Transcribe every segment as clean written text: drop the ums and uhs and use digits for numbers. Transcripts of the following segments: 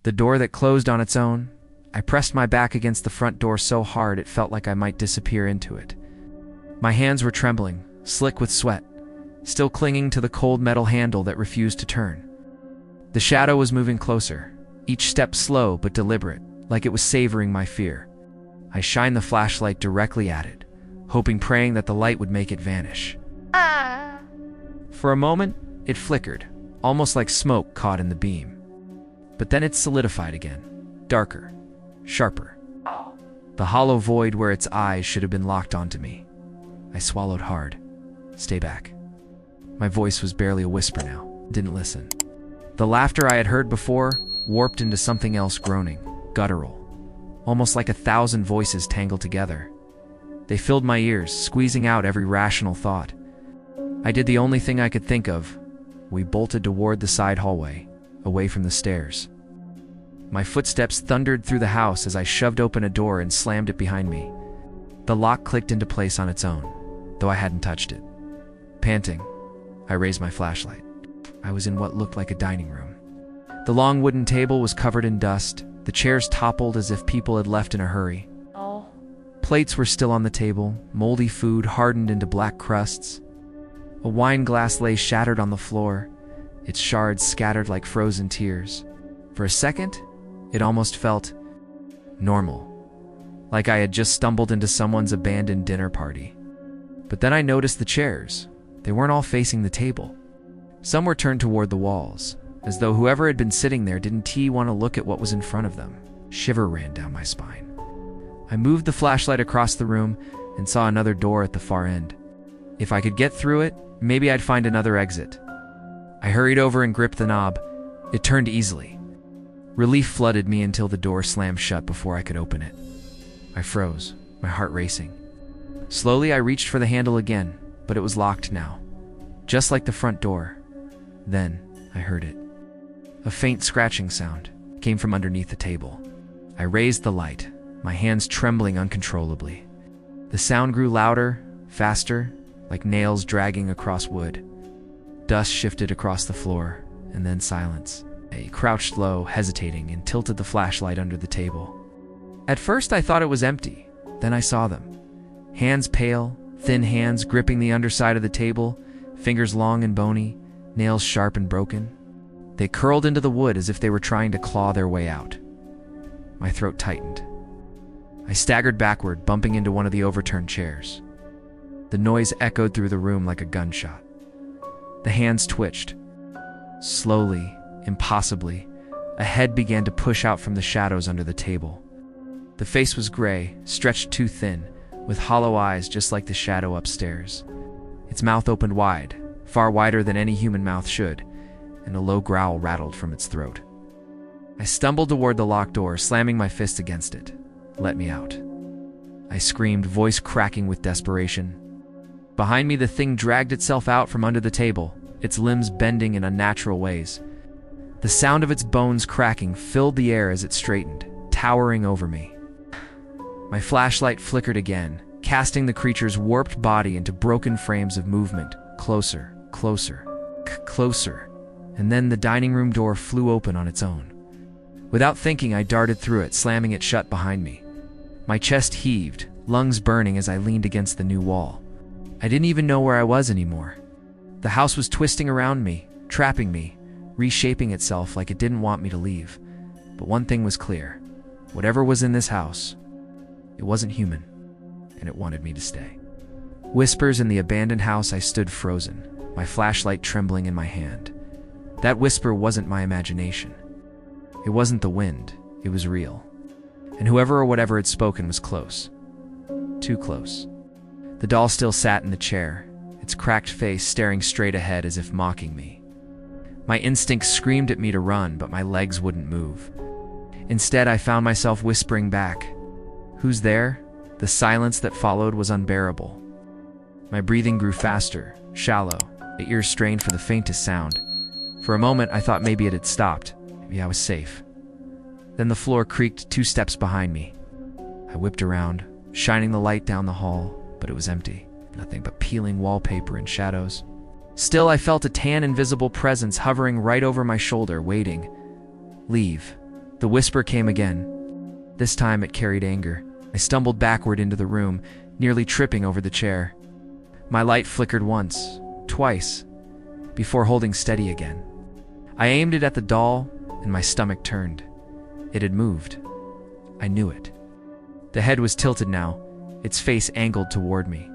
The door that closed on its own. I pressed my back against the front door so hard it felt like I might disappear into it. My hands were trembling, slick with sweat, still clinging to the cold metal handle that refused to turn. The shadow was moving closer, each step slow but deliberate, like it was savoring my fear. I shined the flashlight directly at it, praying that the light would make it vanish. For a moment, it flickered, almost like smoke caught in the beam. But then it solidified again, darker, sharper. The hollow void where its eyes should have been locked onto me. I swallowed hard. Stay back. My voice was barely a whisper now. Didn't listen. The laughter I had heard before warped into something else, groaning, guttural, almost like 1,000 voices tangled together. They filled my ears, squeezing out every rational thought. I did the only thing I could think of. We bolted toward the side hallway, away from the stairs. My footsteps thundered through the house as I shoved open a door and slammed it behind me. The lock clicked into place on its own, though I hadn't touched it. Panting, I raised my flashlight. I was in what looked like a dining room. The long wooden table was covered in dust. The chairs toppled as if people had left in a hurry. Plates were still on the table, moldy food hardened into black crusts. A wine glass lay shattered on the floor, its shards scattered like frozen tears. For a second, it almost felt normal, like I had just stumbled into someone's abandoned dinner party. But then I noticed the chairs. They weren't all facing the table. Some were turned toward the walls, as though whoever had been sitting there didn't want to look at what was in front of them. Shiver ran down my spine. I moved the flashlight across the room and saw another door at the far end. If I could get through it, maybe I'd find another exit. I hurried over and gripped the knob. It turned easily. Relief flooded me until the door slammed shut before I could open it. I froze, my heart racing. Slowly, I reached for the handle again, but it was locked now, just like the front door. Then, I heard it. A faint scratching sound came from underneath the table. I raised the light, my hands trembling uncontrollably. The sound grew louder, faster, like nails dragging across wood. Dust shifted across the floor, and then silence. I crouched low, hesitating, and tilted the flashlight under the table. At first, I thought it was empty. Then I saw them. Hands pale, thin hands gripping the underside of the table, fingers long and bony, nails sharp and broken. They curled into the wood as if they were trying to claw their way out. My throat tightened. I staggered backward, bumping into one of the overturned chairs. The noise echoed through the room like a gunshot. The hands twitched. Slowly, impossibly, a head began to push out from the shadows under the table. The face was gray, stretched too thin, with hollow eyes just like the shadow upstairs. Its mouth opened wide, far wider than any human mouth should, and a low growl rattled from its throat. I stumbled toward the locked door, slamming my fist against it. Let me out. I screamed, voice cracking with desperation. Behind me, the thing dragged itself out from under the table, its limbs bending in unnatural ways. The sound of its bones cracking filled the air as it straightened, towering over me. My flashlight flickered again, casting the creature's warped body into broken frames of movement, closer, closer, closer, and then the dining room door flew open on its own. Without thinking, I darted through it, slamming it shut behind me. My chest heaved, lungs burning as I leaned against the new wall. I didn't even know where I was anymore. The house was twisting around me, trapping me, reshaping itself like it didn't want me to leave. But one thing was clear. Whatever was in this house, it wasn't human, and it wanted me to stay. Whispers in the abandoned house. I stood frozen, my flashlight trembling in my hand. That whisper wasn't my imagination. It wasn't the wind, it was real. And whoever or whatever had spoken was close. Too close. The doll still sat in the chair, its cracked face staring straight ahead as if mocking me. My instincts screamed at me to run, but my legs wouldn't move. Instead, I found myself whispering back, "Who's there?" The silence that followed was unbearable. My breathing grew faster, shallow, the ears strained for the faintest sound. For a moment, I thought maybe it had stopped. Maybe I was safe. Then the floor creaked 2 steps behind me. I whipped around, shining the light down the hall, but it was empty. Nothing but peeling wallpaper and shadows. Still, I felt a tan, invisible presence hovering right over my shoulder, waiting. Leave. The whisper came again. This time it carried anger. I stumbled backward into the room, nearly tripping over the chair. My light flickered once, twice, before holding steady again. I aimed it at the doll, and my stomach turned. It had moved. I knew it. The head was tilted now, its face angled toward me.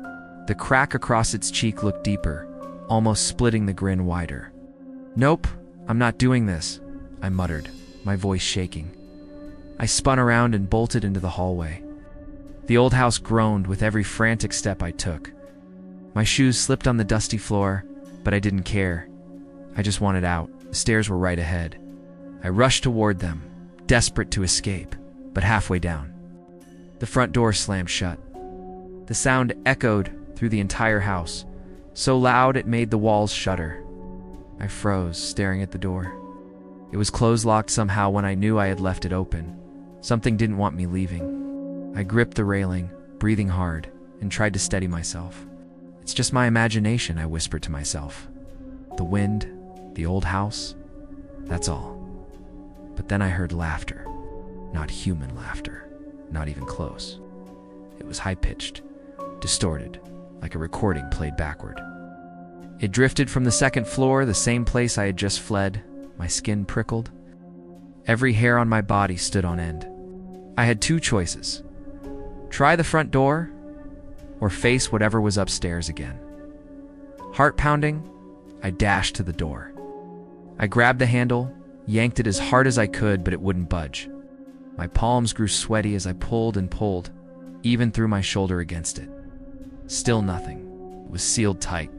The crack across its cheek looked deeper, almost splitting the grin wider. "Nope, I'm not doing this," I muttered, my voice shaking. I spun around and bolted into the hallway. The old house groaned with every frantic step I took. My shoes slipped on the dusty floor, but I didn't care. I just wanted out. The stairs were right ahead. I rushed toward them, desperate to escape, but halfway down, the front door slammed shut. The sound echoed through the entire house, so loud it made the walls shudder. I froze, staring at the door. It was closed-locked somehow when I knew I had left it open. Something didn't want me leaving. I gripped the railing, breathing hard, and tried to steady myself. "It's just my imagination," I whispered to myself. "The wind, the old house, that's all." But then I heard laughter. Not human laughter, not even close. It was high-pitched, distorted, like a recording played backward. It drifted from the second floor, the same place I had just fled. My skin prickled. Every hair on my body stood on end. I had two choices: try the front door, or face whatever was upstairs again. Heart pounding, I dashed to the door. I grabbed the handle, yanked it as hard as I could, but it wouldn't budge. My palms grew sweaty as I pulled and pulled, even threw my shoulder against it. Still nothing. It was sealed tight,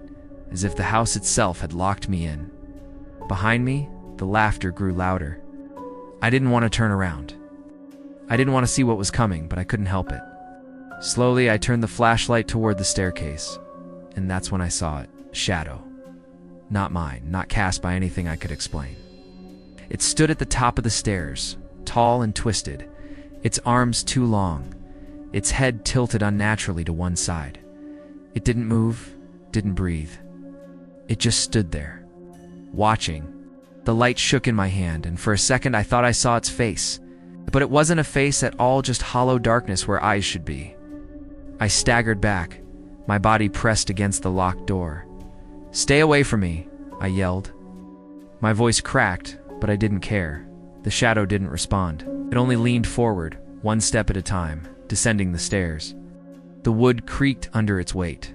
as if the house itself had locked me in. Behind me, the laughter grew louder. I didn't want to turn around. I didn't want to see what was coming, but I couldn't help it. Slowly, I turned the flashlight toward the staircase, and that's when I saw it. Shadow. Not mine, not cast by anything I could explain. It stood at the top of the stairs, tall and twisted, its arms too long, its head tilted unnaturally to one side. It didn't move, didn't breathe. It just stood there, watching. The light shook in my hand, and for a second I thought I saw its face. But it wasn't a face at all, just hollow darkness where eyes should be. I staggered back, my body pressed against the locked door. "Stay away from me," I yelled. My voice cracked, but I didn't care. The shadow didn't respond. It only leaned forward, one step at a time, descending the stairs. The wood creaked under its weight.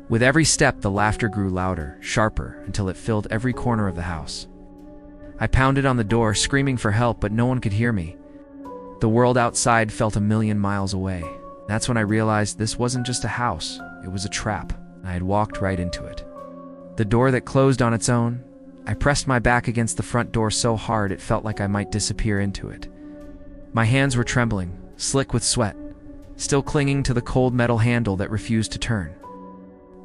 With every step, the laughter grew louder, sharper, until it filled every corner of the house. I pounded on the door, screaming for help, but no one could hear me. The world outside felt a million miles away. That's when I realized this wasn't just a house, it was a trap. I had walked right into it. The door that closed on its own. I pressed my back against the front door so hard it felt like I might disappear into it. My hands were trembling, slick with sweat, still clinging to the cold metal handle that refused to turn.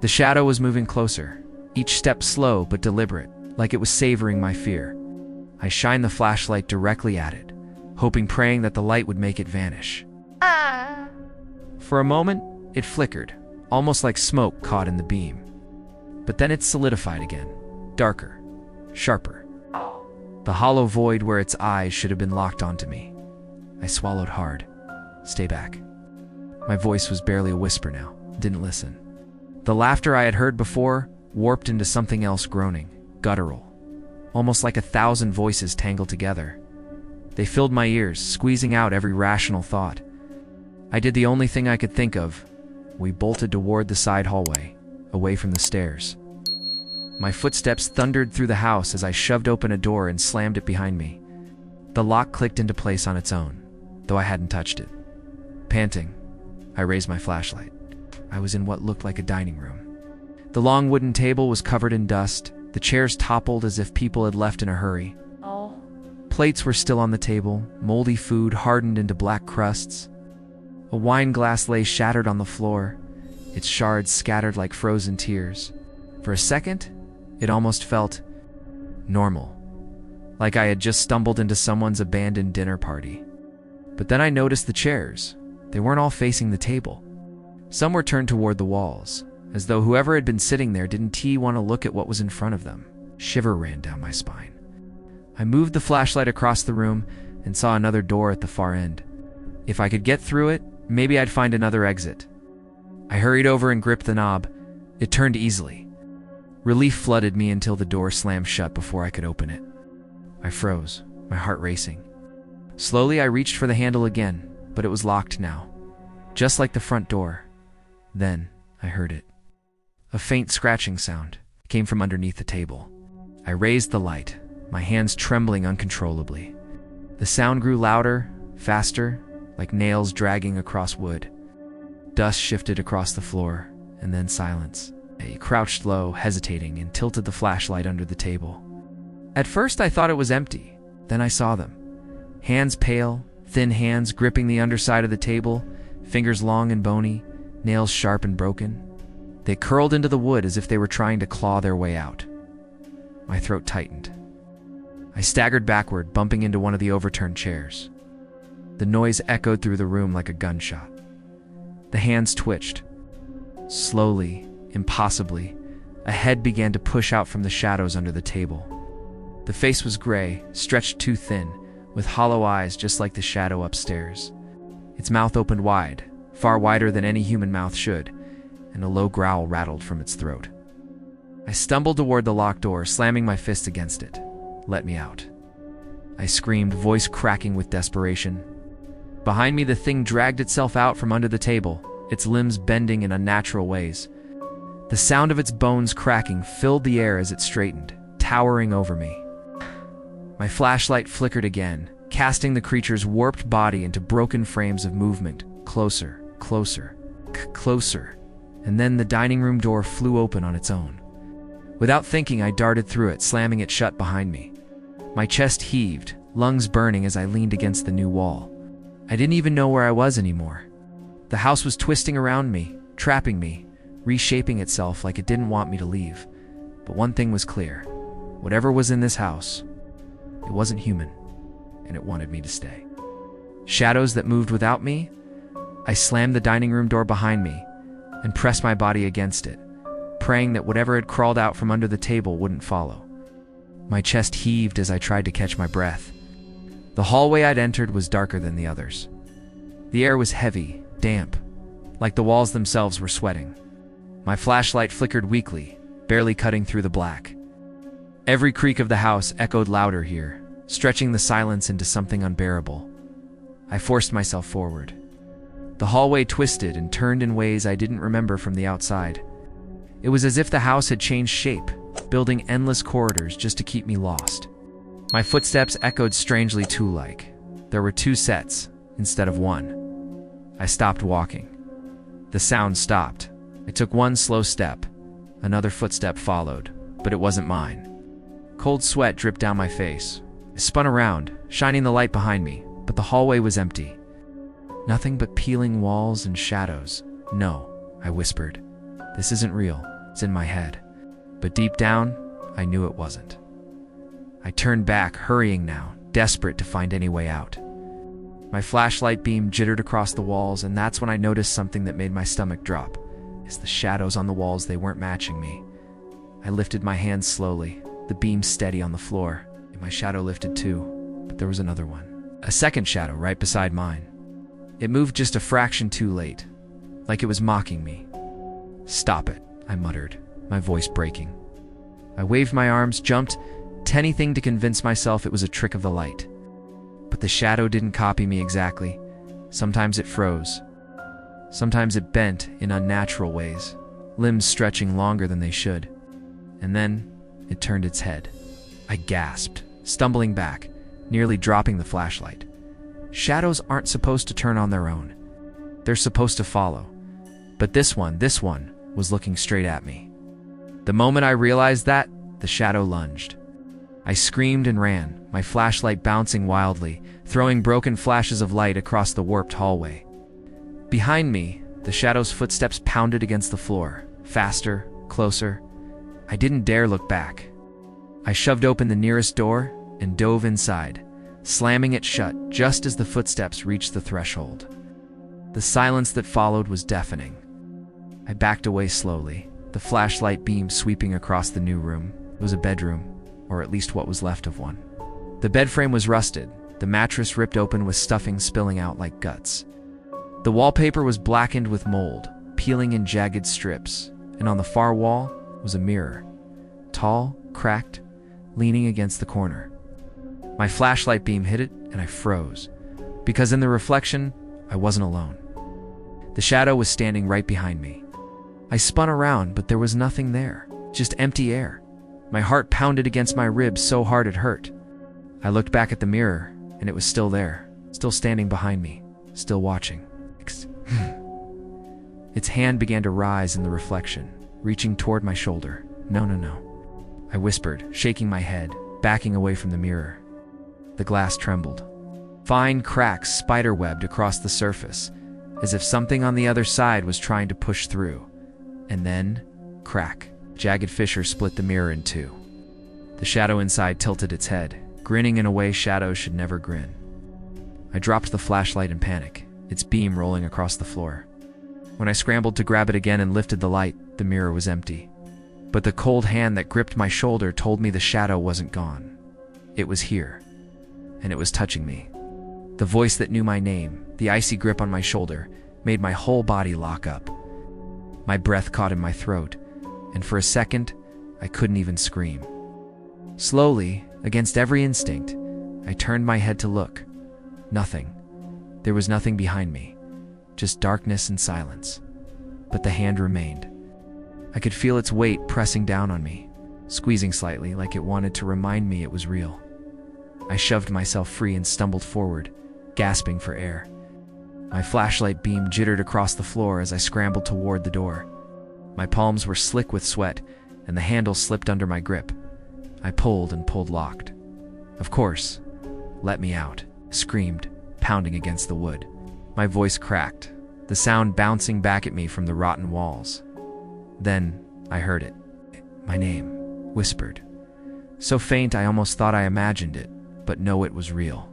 The shadow was moving closer, each step slow but deliberate, like it was savoring my fear. I shined the flashlight directly at it, praying that the light would make it vanish. For a moment, it flickered, almost like smoke caught in the beam. But then it solidified again, darker, sharper. The hollow void where its eyes should have been locked onto me. I swallowed hard. "Stay back." My voice was barely a whisper now, didn't listen. The laughter I had heard before warped into something else, groaning, guttural, almost like 1,000 voices tangled together. They filled my ears, squeezing out every rational thought. I did the only thing I could think of. We bolted toward the side hallway, away from the stairs. My footsteps thundered through the house as I shoved open a door and slammed it behind me. The lock clicked into place on its own, though I hadn't touched it. Panting, I raised my flashlight. I was in what looked like a dining room. The long wooden table was covered in dust. The chairs toppled as if people had left in a hurry. Plates were still on the table, moldy food hardened into black crusts. A wine glass lay shattered on the floor, its shards scattered like frozen tears. For a second, it almost felt normal, like I had just stumbled into someone's abandoned dinner party. But then I noticed the chairs. They weren't all facing the table. Some were turned toward the walls, as though whoever had been sitting there didn't want to look at what was in front of them. Shiver ran down my spine. I moved the flashlight across the room, and saw another door at the far end. If I could get through it, maybe I'd find another exit. I hurried over and gripped the knob. It turned easily. Relief flooded me until the door slammed shut before I could open it. I froze, my heart racing. Slowly, I reached for the handle again, but it was locked now, just like the front door. Then, I heard it. A faint scratching sound came from underneath the table. I raised the light, my hands trembling uncontrollably. The sound grew louder, faster, like nails dragging across wood. Dust shifted across the floor, and then silence. I crouched low, hesitating, and tilted the flashlight under the table. At first, I thought it was empty. Then I saw them. Hands pale, thin hands gripping the underside of the table, fingers long and bony, nails sharp and broken. They curled into the wood as if they were trying to claw their way out. My throat tightened. I staggered backward, bumping into one of the overturned chairs. The noise echoed through the room like a gunshot. The hands twitched. Slowly, impossibly, a head began to push out from the shadows under the table. The face was gray, stretched too thin, with hollow eyes just like the shadow upstairs. Its mouth opened wide, far wider than any human mouth should, and a low growl rattled from its throat. I stumbled toward the locked door, slamming my fist against it. "Let me out." I screamed, voice cracking with desperation. Behind me, the thing dragged itself out from under the table, its limbs bending in unnatural ways. The sound of its bones cracking filled the air as it straightened, towering over me. My flashlight flickered again, casting the creature's warped body into broken frames of movement, closer, closer, closer. And then the dining room door flew open on its own. Without thinking, I darted through it, slamming it shut behind me. My chest heaved, lungs burning as I leaned against the new wall. I didn't even know where I was anymore. The house was twisting around me, trapping me, reshaping itself like it didn't want me to leave. But one thing was clear. Whatever was in this house, it wasn't human, and it wanted me to stay. Shadows that moved without me? I slammed the dining room door behind me and pressed my body against it, praying that whatever had crawled out from under the table wouldn't follow. My chest heaved as I tried to catch my breath. The hallway I'd entered was darker than the others. The air was heavy, damp, like the walls themselves were sweating. My flashlight flickered weakly, barely cutting through the black. Every creak of the house echoed louder here, stretching the silence into something unbearable. I forced myself forward. The hallway twisted and turned in ways I didn't remember from the outside. It was as if the house had changed shape, building endless corridors just to keep me lost. My footsteps echoed strangely two-like. There were two sets, instead of one. I stopped walking. The sound stopped. I took one slow step. Another footstep followed, but it wasn't mine. Cold sweat dripped down my face. I spun around, shining the light behind me, but the hallway was empty. Nothing but peeling walls and shadows. "No," I whispered. "This isn't real. It's in my head." But deep down, I knew it wasn't. I turned back, hurrying now, desperate to find any way out. My flashlight beam jittered across the walls, and that's when I noticed something that made my stomach drop. As the shadows on the walls, they weren't matching me. I lifted my hands slowly, the beam steady on the floor, and my shadow lifted too, but there was another one. A second shadow right beside mine. It moved just a fraction too late, like it was mocking me. "Stop it," I muttered, my voice breaking. I waved my arms, jumped, anything to convince myself it was a trick of the light. But the shadow didn't copy me exactly. Sometimes it froze. Sometimes it bent in unnatural ways, limbs stretching longer than they should. And then it turned its head. I gasped, stumbling back, nearly dropping the flashlight. Shadows aren't supposed to turn on their own. They're supposed to follow. But this one was looking straight at me. The moment I realized that, the shadow lunged. I screamed and ran, my flashlight bouncing wildly, throwing broken flashes of light across the warped hallway. Behind me, the shadow's footsteps pounded against the floor, faster, closer. I didn't dare look back. I shoved open the nearest door and dove inside, slamming it shut just as the footsteps reached the threshold. The silence that followed was deafening. I backed away slowly, the flashlight beam sweeping across the new room. It was a bedroom, or at least what was left of one. The bed frame was rusted, the mattress ripped open with stuffing spilling out like guts. The wallpaper was blackened with mold, peeling in jagged strips, and on the far wall was a mirror, tall, cracked, leaning against the corner. My flashlight beam hit it, and I froze, because in the reflection, I wasn't alone. The shadow was standing right behind me. I spun around, but there was nothing there, just empty air. My heart pounded against my ribs so hard it hurt. I looked back at the mirror, and it was still there, still standing behind me, still watching. Its hand began to rise in the reflection, reaching toward my shoulder. No, no, no, I whispered, shaking my head, backing away from the mirror. The glass trembled. Fine cracks spiderwebbed across the surface, as if something on the other side was trying to push through. And then, crack. Jagged fissure split the mirror in two. The shadow inside tilted its head, grinning in a way shadows should never grin. I dropped the flashlight in panic, its beam rolling across the floor. When I scrambled to grab it again and lifted the light, the mirror was empty. But the cold hand that gripped my shoulder told me the shadow wasn't gone. It was here, and it was touching me. The voice that knew my name, the icy grip on my shoulder, made my whole body lock up. My breath caught in my throat, and for a second, I couldn't even scream. Slowly, against every instinct, I turned my head to look. Nothing. There was nothing behind me, just darkness and silence. But the hand remained. I could feel its weight pressing down on me, squeezing slightly like it wanted to remind me it was real. I shoved myself free and stumbled forward, gasping for air. My flashlight beam jittered across the floor as I scrambled toward the door. My palms were slick with sweat, and the handle slipped under my grip. I pulled and pulled locked. Of course. Let me out, I screamed, pounding against the wood. My voice cracked, the sound bouncing back at me from the rotten walls. Then I heard it. My name, whispered. So faint I almost thought I imagined it, but no, it was real.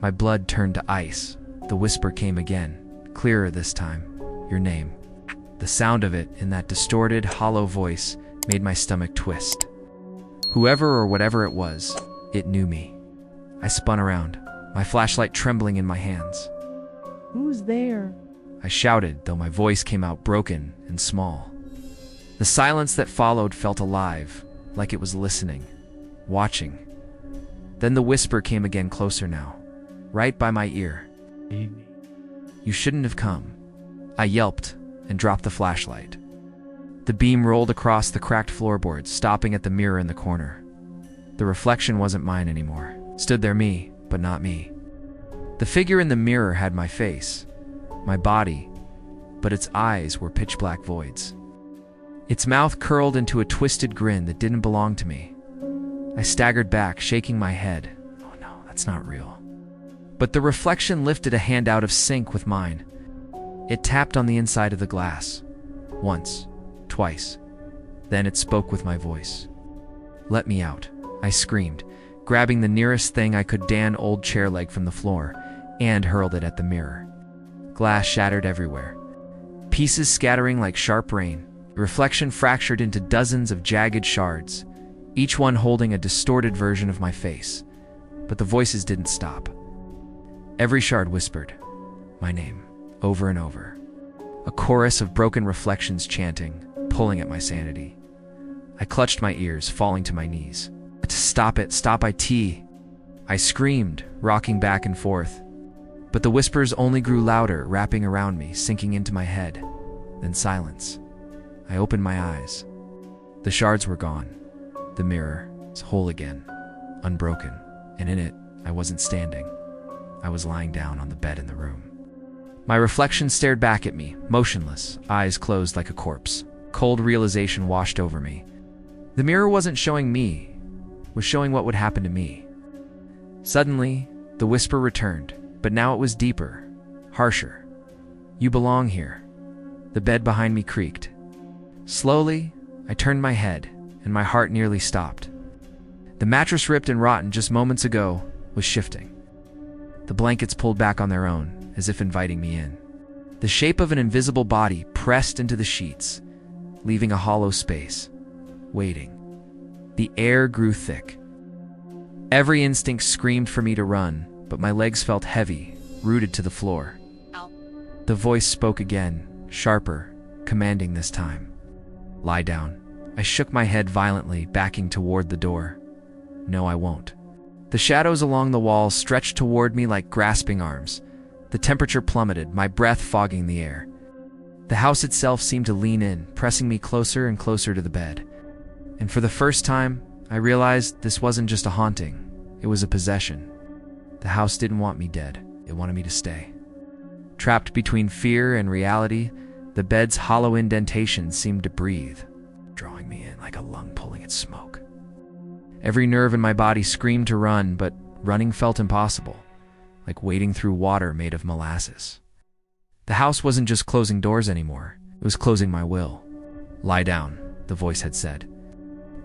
My blood turned to ice. The whisper came again, clearer this time. Your name. The sound of it in that distorted, hollow voice made my stomach twist. Whoever or whatever it was, it knew me. I spun around, my flashlight trembling in my hands. Who's there? I shouted, though my voice came out broken and small. The silence that followed felt alive, like it was listening, watching. Then the whisper came again, closer now, right by my ear. Amy. You shouldn't have come. I yelped and dropped the flashlight. The beam rolled across the cracked floorboards, stopping at the mirror in the corner. The reflection wasn't mine anymore. Stood there me, but not me. The figure in the mirror had my face, my body, but its eyes were pitch black voids. Its mouth curled into a twisted grin that didn't belong to me. I staggered back, shaking my head. Oh no, that's not real. But the reflection lifted a hand out of sync with mine. It tapped on the inside of the glass. Once, twice. Then it spoke with my voice. Let me out, I screamed, grabbing the nearest thing I could, an old chair leg from the floor, and hurled it at the mirror. Glass shattered everywhere, pieces scattering like sharp rain. Reflection fractured into dozens of jagged shards, each one holding a distorted version of my face. But the voices didn't stop. Every shard whispered my name, over and over. A chorus of broken reflections chanting, pulling at my sanity. I clutched my ears, falling to my knees. Stop it, stop it, I screamed, rocking back and forth. But the whispers only grew louder, wrapping around me, sinking into my head. Then silence. I opened my eyes. The shards were gone. The mirror was whole again, unbroken, and in it, I wasn't standing. I was lying down on the bed in the room. My reflection stared back at me, motionless, eyes closed like a corpse. Cold realization washed over me. The mirror wasn't showing me, it was showing what would happen to me. Suddenly, the whisper returned, but now it was deeper, harsher. You belong here. The bed behind me creaked. Slowly, I turned my head, and my heart nearly stopped. The mattress, ripped and rotten just moments ago, was shifting. The blankets pulled back on their own, as if inviting me in. The shape of an invisible body pressed into the sheets, leaving a hollow space, waiting. The air grew thick. Every instinct screamed for me to run, but my legs felt heavy, rooted to the floor. Ow. The voice spoke again, sharper, commanding this time. Lie down. I shook my head violently, backing toward the door. No, I won't. The shadows along the walls stretched toward me like grasping arms. The temperature plummeted, my breath fogging the air. The house itself seemed to lean in, pressing me closer and closer to the bed. And for the first time, I realized this wasn't just a haunting. It was a possession. The house didn't want me dead. It wanted me to stay. Trapped between fear and reality, the bed's hollow indentation seemed to breathe, drawing me in like a lung pulling its smoke. Every nerve in my body screamed to run, but running felt impossible, like wading through water made of molasses. The house wasn't just closing doors anymore. It was closing my will. Lie down, the voice had said.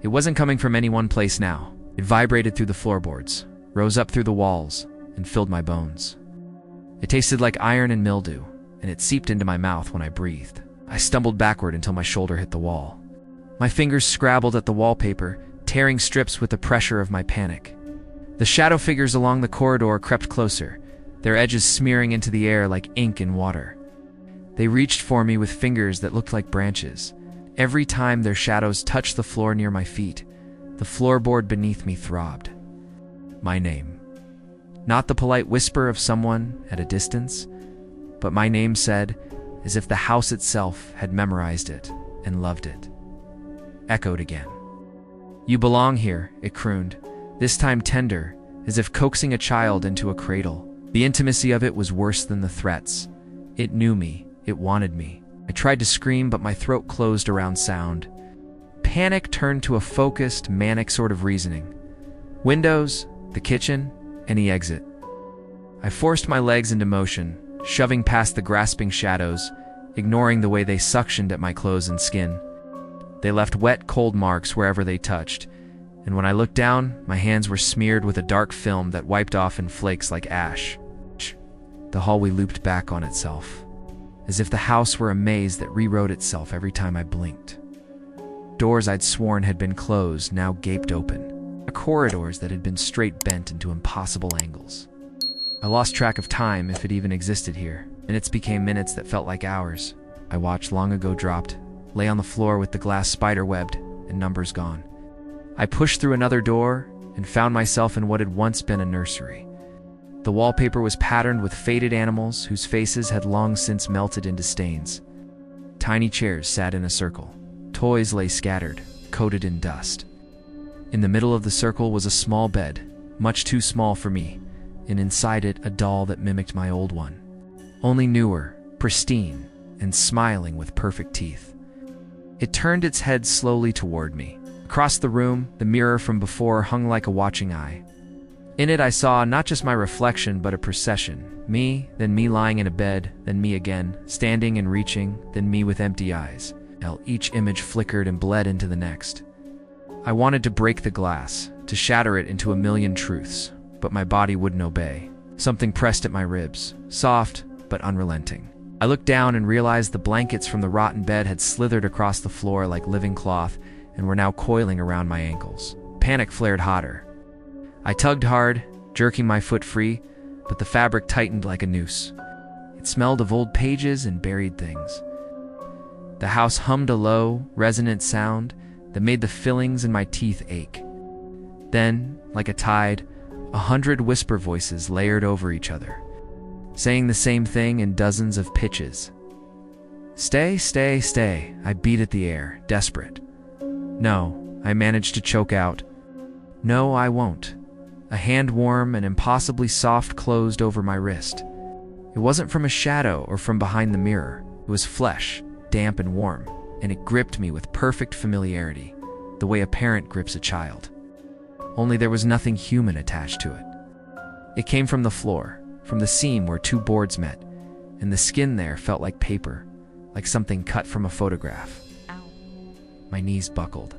It wasn't coming from any one place now. It vibrated through the floorboards, rose up through the walls, and filled my bones. It tasted like iron and mildew, and it seeped into my mouth when I breathed. I stumbled backward until my shoulder hit the wall. My fingers scrabbled at the wallpaper, tearing strips with the pressure of my panic. The shadow figures along the corridor crept closer, their edges smearing into the air like ink in water. They reached for me with fingers that looked like branches. Every time their shadows touched the floor near my feet, the floorboard beneath me throbbed. My name. Not the polite whisper of someone at a distance, but my name said, as if the house itself had memorized it and loved it. Echoed again. You belong here, it crooned, this time tender, as if coaxing a child into a cradle. The intimacy of it was worse than the threats. It knew me. It wanted me. I tried to scream, but my throat closed around sound. Panic turned to a focused, manic sort of reasoning. Windows, the kitchen, any exit. I forced my legs into motion, shoving past the grasping shadows, ignoring the way they suctioned at my clothes and skin. They left wet, cold marks wherever they touched, and when I looked down, my hands were smeared with a dark film that wiped off in flakes like ash. The hallway looped back on itself, as if the house were a maze that rewrote itself every time I blinked. Doors I'd sworn had been closed now gaped open, corridors that had been straight bent into impossible angles. I lost track of time, if it even existed here. Minutes became minutes that felt like hours. I watched long ago dropped, lay on the floor with the glass spider-webbed, and numbers gone. I pushed through another door and found myself in what had once been a nursery. The wallpaper was patterned with faded animals whose faces had long since melted into stains. Tiny chairs sat in a circle. Toys lay scattered, coated in dust. In the middle of the circle was a small bed, much too small for me, and inside it a doll that mimicked my old one. Only newer, pristine, and smiling with perfect teeth. It turned its head slowly toward me. Across the room, the mirror from before hung like a watching eye. In it I saw not just my reflection, but a procession. Me, then me lying in a bed, then me again, standing and reaching, then me with empty eyes. Now each image flickered and bled into the next. I wanted to break the glass, to shatter it into a million truths, but my body wouldn't obey. Something pressed at my ribs, soft but unrelenting. I looked down and realized the blankets from the rotten bed had slithered across the floor like living cloth and were now coiling around my ankles. Panic flared hotter. I tugged hard, jerking my foot free, but the fabric tightened like a noose. It smelled of old pages and buried things. The house hummed a low, resonant sound that made the fillings in my teeth ache. Then, like a tide, 100 whisper voices layered over each other, saying the same thing in dozens of pitches. Stay, stay, stay, I beat at the air, desperate. No, I managed to choke out. No, I won't. A hand warm and impossibly soft closed over my wrist. It wasn't from a shadow or from behind the mirror. It was flesh, damp and warm, and it gripped me with perfect familiarity, the way a parent grips a child. Only there was nothing human attached to it. It came from the floor, from the seam where two boards met, and the skin there felt like paper, like something cut from a photograph. Ow. My knees buckled.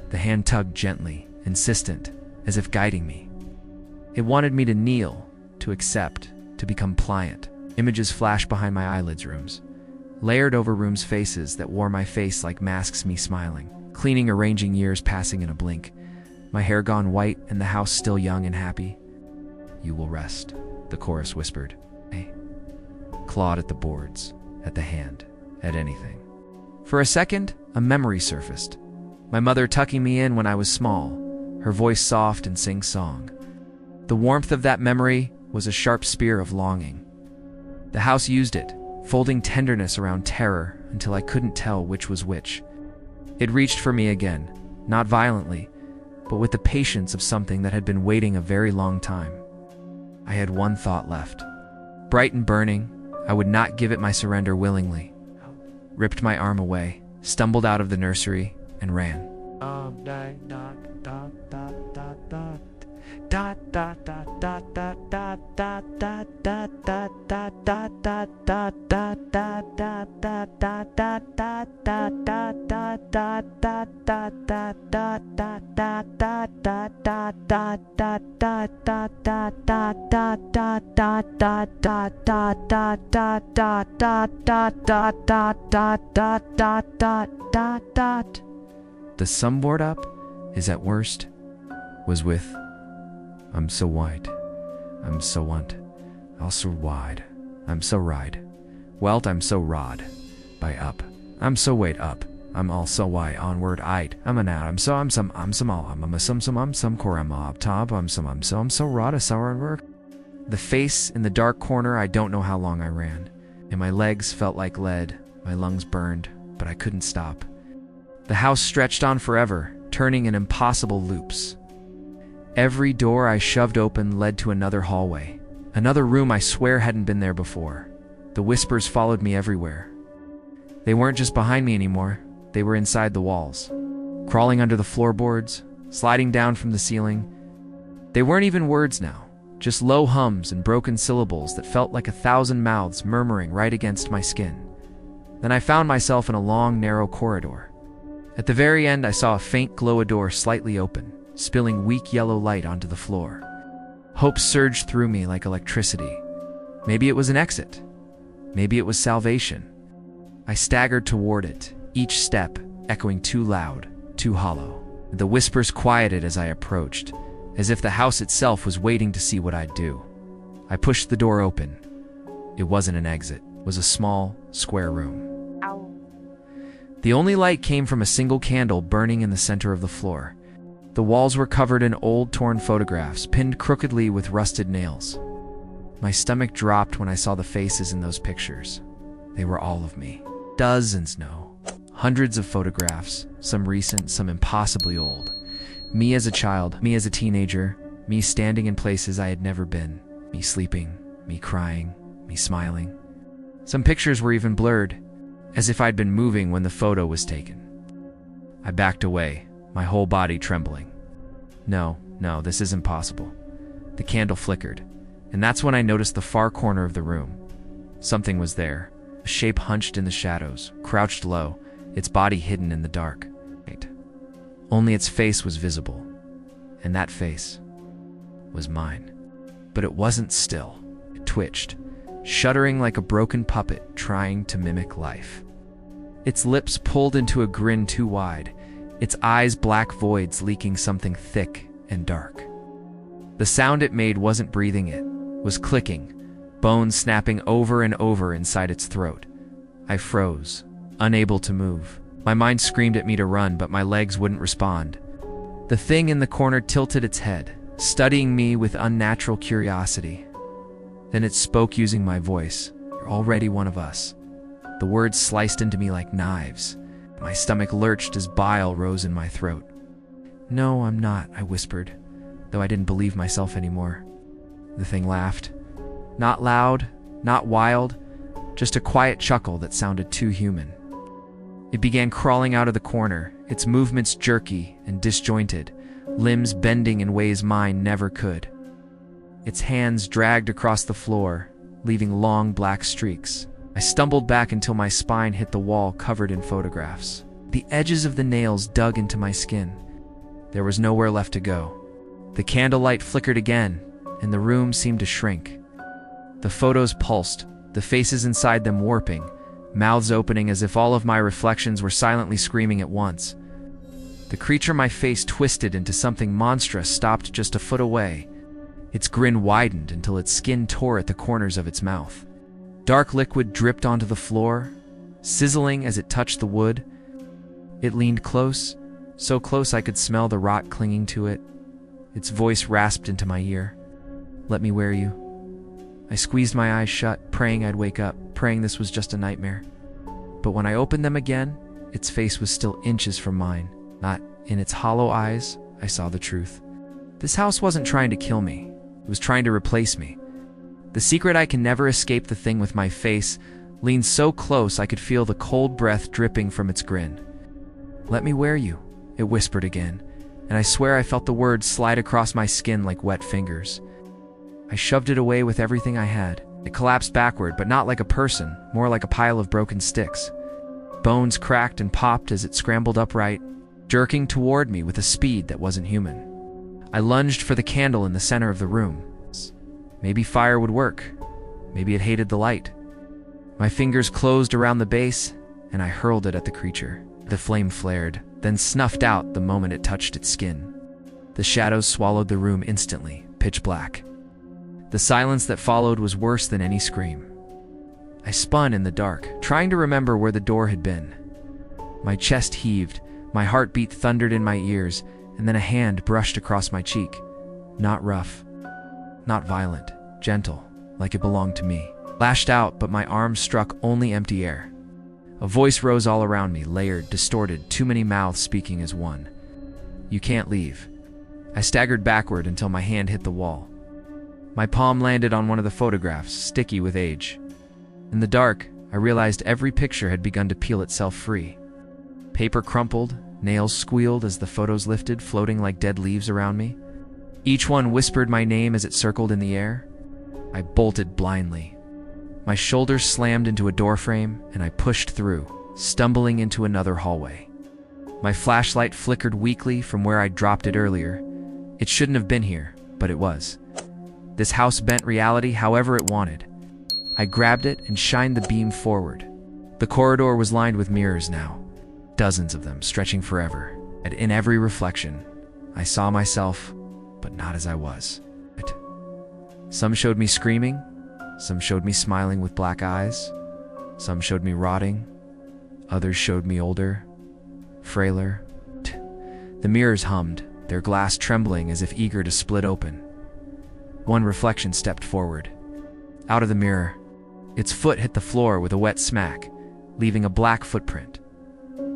The hand tugged gently, insistent, as if guiding me. It wanted me to kneel, to accept, to become pliant. Images flashed behind my eyelids rooms, layered over rooms' faces that wore my face like masks, me smiling, cleaning, arranging, years passing in a blink, my hair gone white and the house still young and happy. You will rest. the chorus whispered. I clawed at the boards, at the hand, at anything. For a second, a memory surfaced. My mother tucking me in when I was small, her voice soft and sing-song. The warmth of that memory was a sharp spear of longing. The house used it, folding tenderness around terror until I couldn't tell which was which. It reached for me again, not violently, but with the patience of something that had been waiting a very long time. I had one thought left. Bright and burning, I would not give it my surrender willingly. Ripped my arm away, stumbled out of the nursery, and ran. The sum board up is at worst was with I'm so white, I'm so want, also wide, I'm so ride, welt I'm so rod, by up, I'm so wait up, I'm also why onward I'd, I'm an out, I'm some all, I'm a some core, I'm up top, I'm so rod a sour work. The face in the dark corner, I don't know how long I ran, and my legs felt like lead, my lungs burned, but I couldn't stop. The house stretched on forever, turning in impossible loops. Every door I shoved open led to another hallway, another room I swear hadn't been there before. The whispers followed me everywhere. They weren't just behind me anymore, they were inside the walls, crawling under the floorboards, sliding down from the ceiling. They weren't even words now, just low hums and broken syllables that felt like 1,000 mouths murmuring right against my skin. Then I found myself in a long, narrow corridor. At the very end, I saw a faint glow, a door slightly open, spilling weak yellow light onto the floor. Hope surged through me like electricity. Maybe it was an exit. Maybe it was salvation. I staggered toward it, each step echoing too loud, too hollow. The whispers quieted as I approached, as if the house itself was waiting to see what I'd do. I pushed the door open. It wasn't an exit. It was a small, square room. Ow. The only light came from a single candle burning in the center of the floor. The walls were covered in old, torn photographs, pinned crookedly with rusted nails. My stomach dropped when I saw the faces in those pictures. They were all of me. Dozens, no. Hundreds of photographs, some recent, some impossibly old. Me as a child, me as a teenager, me standing in places I had never been, me sleeping, me crying, me smiling. Some pictures were even blurred, as if I'd been moving when the photo was taken. I backed away, my whole body trembling. No, this isn't possible. The candle flickered, and that's when I noticed the far corner of the room. Something was there, a shape hunched in the shadows, crouched low, its body hidden in the dark. Only its face was visible, and that face was mine. But it wasn't still. It twitched, shuddering like a broken puppet trying to mimic life. Its lips pulled into a grin too wide, its eyes black voids leaking something thick and dark. The sound it made wasn't breathing, it was clicking, bones snapping over and over inside its throat. I froze, unable to move. My mind screamed at me to run, but my legs wouldn't respond. The thing in the corner tilted its head, studying me with unnatural curiosity. Then it spoke using my voice. "You're already one of us." The words sliced into me like knives. My stomach lurched as bile rose in my throat. "No, I'm not," I whispered, though I didn't believe myself anymore. The thing laughed. Not loud, not wild, just a quiet chuckle that sounded too human. It began crawling out of the corner, its movements jerky and disjointed, limbs bending in ways mine never could. Its hands dragged across the floor, leaving long black streaks. I stumbled back until my spine hit the wall covered in photographs. The edges of the nails dug into my skin. There was nowhere left to go. The candlelight flickered again, and the room seemed to shrink. The photos pulsed, the faces inside them warping, mouths opening as if all of my reflections were silently screaming at once. The creature my face twisted into something monstrous stopped just a foot away. Its grin widened until its skin tore at the corners of its mouth. Dark liquid dripped onto the floor, sizzling as it touched the wood. It leaned close, so close I could smell the rot clinging to it. Its voice rasped into my ear. "Let me wear you." I squeezed my eyes shut, praying I'd wake up, praying this was just a nightmare. But when I opened them again, its face was still inches from mine. Not in its hollow eyes, I saw the truth. This house wasn't trying to kill me. It was trying to replace me. The secret I can never escape the thing with my face leaned so close I could feel the cold breath dripping from its grin. "Let me wear you," it whispered again, and I swear I felt the words slide across my skin like wet fingers. I shoved it away with everything I had. It collapsed backward, but not like a person, more like a pile of broken sticks. Bones cracked and popped as it scrambled upright, jerking toward me with a speed that wasn't human. I lunged for the candle in the center of the room. Maybe fire would work. Maybe it hated the light. My fingers closed around the base, and I hurled it at the creature. The flame flared, then snuffed out the moment it touched its skin. The shadows swallowed the room instantly, pitch black. The silence that followed was worse than any scream. I spun in the dark, trying to remember where the door had been. My chest heaved, my heartbeat thundered in my ears, and then a hand brushed across my cheek. Not rough, not violent, gentle, like it belonged to me. Lashed out, but my arms struck only empty air. A voice rose all around me, layered, distorted, too many mouths speaking as one. "You can't leave." I staggered backward until my hand hit the wall. My palm landed on one of the photographs, sticky with age. In the dark, I realized every picture had begun to peel itself free. Paper crumpled, nails squealed as the photos lifted, floating like dead leaves around me. Each one whispered my name as it circled in the air. I bolted blindly. My shoulders slammed into a doorframe, and I pushed through, stumbling into another hallway. My flashlight flickered weakly from where I'd dropped it earlier. It shouldn't have been here, but it was. This house bent reality however it wanted. I grabbed it and shined the beam forward. The corridor was lined with mirrors now, dozens of them stretching forever, and in every reflection, I saw myself, but not as I was. Some showed me screaming, some showed me smiling with black eyes, some showed me rotting, others showed me older, frailer. The mirrors hummed, their glass trembling as if eager to split open. One reflection stepped forward. Out of the mirror, its foot hit the floor with a wet smack, leaving a black footprint.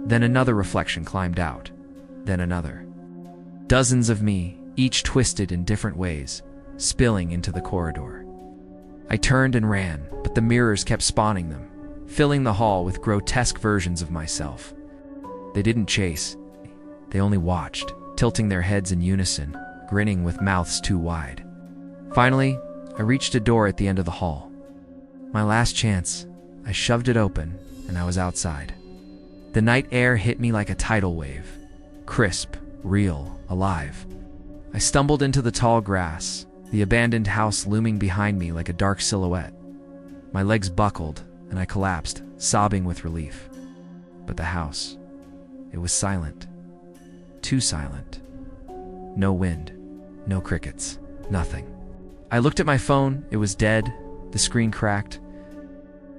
Then another reflection climbed out, then another. Dozens of me, each twisted in different ways, spilling into the corridor. I turned and ran, but the mirrors kept spawning them, filling the hall with grotesque versions of myself. They didn't chase, they only watched, tilting their heads in unison, grinning with mouths too wide. Finally, I reached a door at the end of the hall. My last chance, I shoved it open, and I was outside. The night air hit me like a tidal wave, crisp, real, alive. I stumbled into the tall grass, the abandoned house looming behind me like a dark silhouette. My legs buckled, and I collapsed, sobbing with relief. But the house, it was silent. Too silent. No wind, no crickets, nothing. I looked at my phone, it was dead, the screen cracked.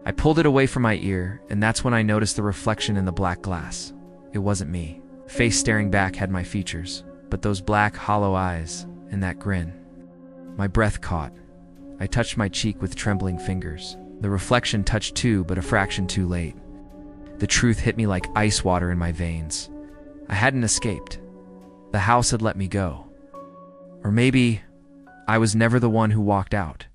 I pulled it away from my ear, and that's when I noticed the reflection in the black glass. It wasn't me. Face staring back had my features, but those black, hollow eyes, and that grin. My breath caught. I touched my cheek with trembling fingers. The reflection touched too, but a fraction too late. The truth hit me like ice water in my veins. I hadn't escaped. The house had let me go. Or maybe I was never the one who walked out.